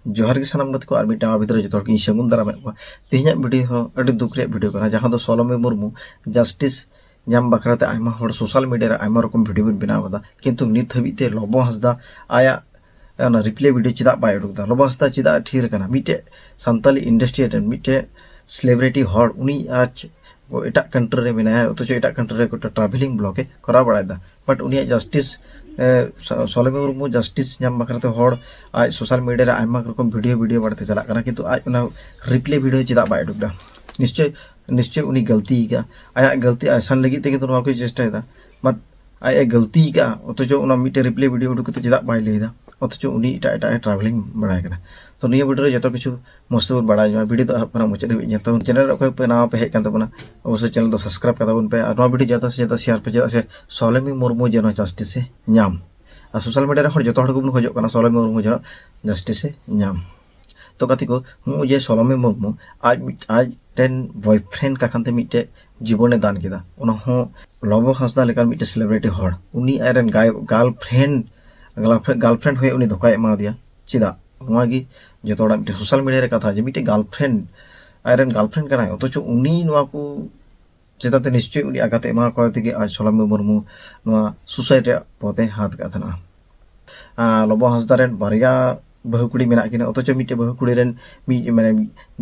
जोहार के सानाम गत को आर मिटा भितर जो की सगुन दाराम को तेहना वीडियो हो अड़ी दुख रे वीडियो कना जहां दो सोलोमे मुर्मू जस्टिस नाम बखराते आयमा होड़ सोशल मीडिया रे आयमा रकम वीडियो बिन बनाव कदा किंतु नित हबिते लबो हसदा आया ना रिप्ले वीडियो चिदा बाय उडुकदा लबो हसदा चिदा ठीर कना मिटे संताली इंडस्ट्री रे मिटे सेलिब्रिटी होड़ उनी आज एटा कंट्री रे मेना तो एटा कंट्री रे कोटा ट्रैवलिंग ब्लॉग के करा बड़ायदा बट उनी जस्टिस सोलोमे मुर्मू जस्टिस नाम बखराते होड़ आज सोशल मीडिया रे आयमा रकम वीडियो बढ़ते चला कना किंतु आज उना रिप्ले वीडियो चिदा बाय उडुकदा निश्चय निश्चय उनी गलती का आया गलती आसान लगी ते किंतु को चेष्टा बट आया गलती का अथच उना मिटे रिप्ले वीडियो उडुक ते चिदा बाय लेदा अथच उनी इटा ट्रैवलिंग बड़ाय कना तो निया वीडियो जो किछु मस्त बड़ा वीडियो तो अपना मुचाद तो चैनल अखय पे नाव पे हेकन तबना अवश्य चैनल तो सब्सक्राइब कर ताबन पे और नवा वीडियो जाता से जाता शेयर पे जाता से सोलोमे मुर्मू जेनो जस्टिस से नाम और सोशल मीडिया रे जो को खोजो कना सोलोमे मुर्मू जेनो जस्टिस से नाम तो कथि को हूँ जे सोलोमे मुर्मू आज टेन बॉयफ्रेंड का खानते मिटे जीवने दान किदा उना हो लबो हंसदा लेकर मिटे सेलिब्रिटी होड़ उनी आयरन गर्लफ्रेंड हुए उनी धोखा एमा दिया चिदा नवागी जो तोड़ा मिटे सोशल मीडिया रे कथा जे मिटे गर्लफ्रेंड आयरन गर्लफ्रेंड कना अथच उनी नवा को चेताते निश्चय उनी आगाते एमा को तेगे आज सोलोमे मुर्मू नवा सुसाइड पते हाथ का थना लबो हंसदा रेन बारिया बहु कुड़ी मेना किना अथच मिटे बहु कुड़ी रेन माने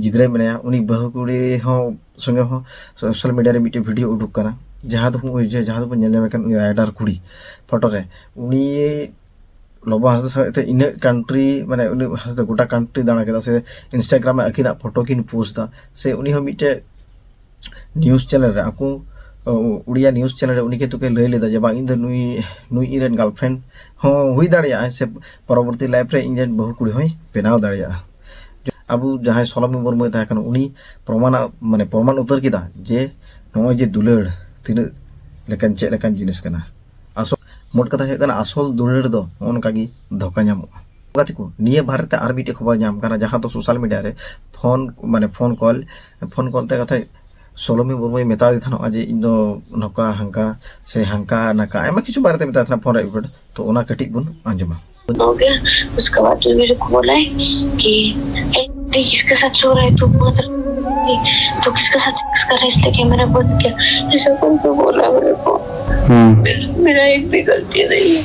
जिद्रे मेना उनी बहु कुड़ी हो संगे हो सोशल मीडिया रे मिटे वीडियो उडुक कना जहां दो जहां दो नेल मेकन राइडर कुड़ी फोटो रे उनी लबो हंसदा इन कंट्री माने उनी हंसदा गोटा कंट्री दाना केदा से इंस्टाग्राम में अकिना फोटो किन पोस्ट दा से उनी हो मिटे न्यूज़ चैनल रे आकू उड़िया न्यूज़ चैनल उनी के तुके लय लेदा जे बा इन नुई इरेन गर्लफ्रेंड हो हुई दाड़िया से परवर्ती लाइफ रे इंजन बहु कुड़ी होय बेनाव दाड़िया अब जहां सोलोमे मुर्मू ताकन उनी प्रमाण माने प्रमाण उतर किदा जे नय जे दुलड़ तीन लेकन चे लेकन जिनिस कना आसल मोट कथा है कना आसल दुलड़ दो उनका गी धोखा नामो गति को निये भारत आर मिटे खबर नाम कना जहां तो सोशल मीडिया रे फोन कॉल ते कथा सोलोमे मुर्मू मेता दी थानो आज इन दो नका हंका से हंका नका आयमा किछु बारे मेता था फोन रे तो ओना कटिक बुन आंजमा हो गया। उसके बाद जो मेरे को बोला है कि किसके साथ सो रहा है तू तो किसके साथ सेक्स कर रहा है इसलिए कैमरा बंद किया ऐसा करके बोला मेरे को। मेरा एक भी गलती नहीं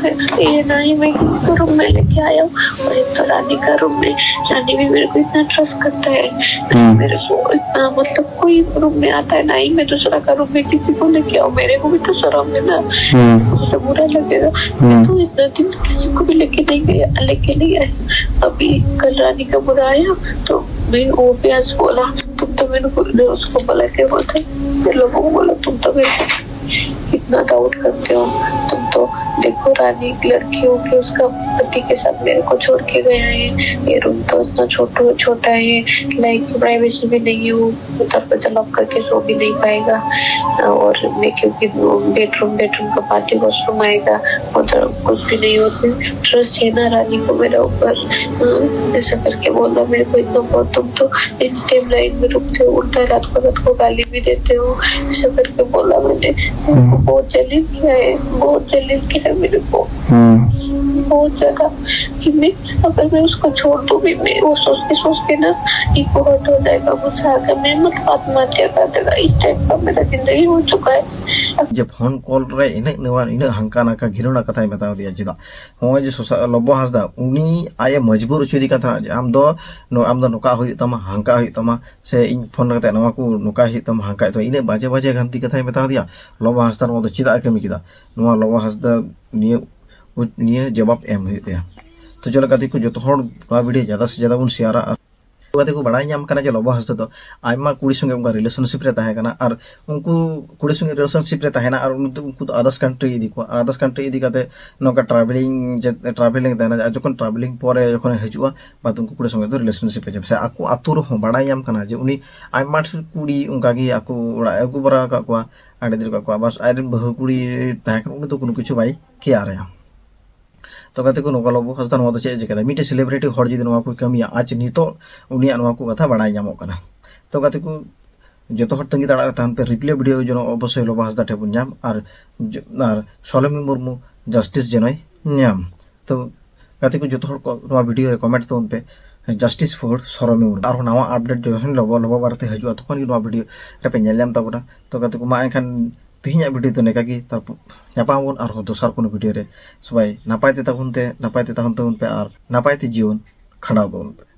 है ये ना ही मैं किसी रूम में लेके आया हूँ और एक तो रानी का रूम में रानी भी मेरे को इतना ट्रस्ट करता है मेरे को इतना मतलब कोई रूम में आता है ना ही मैं दूसरा का रूम में किसी को लेके आऊँ मेरे को भी तो शर्म है ना मुझे बुरा लगेगा तो इतना दिन किसी को भी लेके नहीं आया। अभी कल रानी का बुरा आया तो मैं वो भी आज बोला तुम तो मैंने उसको बोला क्या बोलते लोगों को बोला तुम तो मेरे कितना डाउट करते हो तुम तो देखो रानी एक लड़की हो के उसका पति के साथ मेरे को छोड़ के गया है ये रूम तो इतना छोटा है लाइक प्राइवेसी भी नहीं है वो उधर पर जलॉक करके सो भी नहीं पाएगा और मैं क्योंकि बेडरूम का पार्टी वॉशरूम आएगा उधर कुछ भी नहीं होते ट्रस्ट है ना रानी को मेरे ऊपर ऐसा करके बोला मेरे को इतना बहुत तुम तो इन टाइम लाइन में रुकते हो उल्टा रात को गाली भी देते हो ऐसा करके बोला मैंने बहुत जलील किया है मेरे को बहुत ज्यादा कि मैं अगर मैं उसको छोड़ दूं भी मैं वो सोच के ना इको हर्ट हो जाएगा मुझे आकर मैं मतलब आत्महत्या कर देगा इस टाइप का मेरा जिंदगी हो चुका है। जब फोन कॉल रे इन हंका नाका घिरौना कथा बता दिया चिदा हो जे लबो हंसदा उनी आये मजबूर उचुदी कथा आम दो नोका हुई तमा हंका हुई तमा से इन फोन कते नवा को नोका हुई तमा हंका तो इन बाजे गंती कथा बता दिया लबो हंसदा नो तो चिदा कमी किदा नवा लबो हंसदा निये जवाब एम हुई तो जो कथि को जो वीडियो ज्यादा से ज्यादा उन शेयरा कथि को बड़ा नाम कना जे लबो हंसदा तो आयमा कुड़ी संगे उनका रिलेशनशिप रे ताहे कना और उनको कुड़ी संगे रिलेशनशिप रे ताहे ना और उनको तो अदर्स कंट्री इदी काते नोका ट्रैवलिंग ताहे जखन ट्रैवलिंग परे जखन हजुआ बा उनको कुड़ी संगे तो रिलेशनशिप पे से आको आतुर हो बड़ा नाम कना जे उनी आयमा कुड़ी उनका गी आको उड़ा अगु बरा का को आडे दिल का को बस आयरन बहु कुड़ी ताहे कन उनी तो कोनो किछु बाई किया रे तो कते को नोका लबो हंसदा नवा तो चे जेका मिटे सेलिब्रिटी होड़ जदि नवा को कमिया आज नितो उनिया नवा को कथा बड़ा नामो कना तो कते को जतो हर तंगी दाड़ा तान पे रिप्ले वीडियो जनो अवश्य लबो हंसदा ठेबुन नाम और सोलोमे मुर्मू जस्टिस जनय नाम तो गाते को जो हर वीडियो कमेंट तबन पे जस्टिस फॉर सरमे मुर्मू और नवा अपडेट जो लबो लबो बारते हजू तखन वीडियो रे पे नेल ताबोना तो गाते को मा एखान तेहना वीडियो तो नेका कि तारपन और दोसर कोनो वीडियो रे सबाई नापायते ताबन पे और नापायते जीवन खंडाव ताबन पे।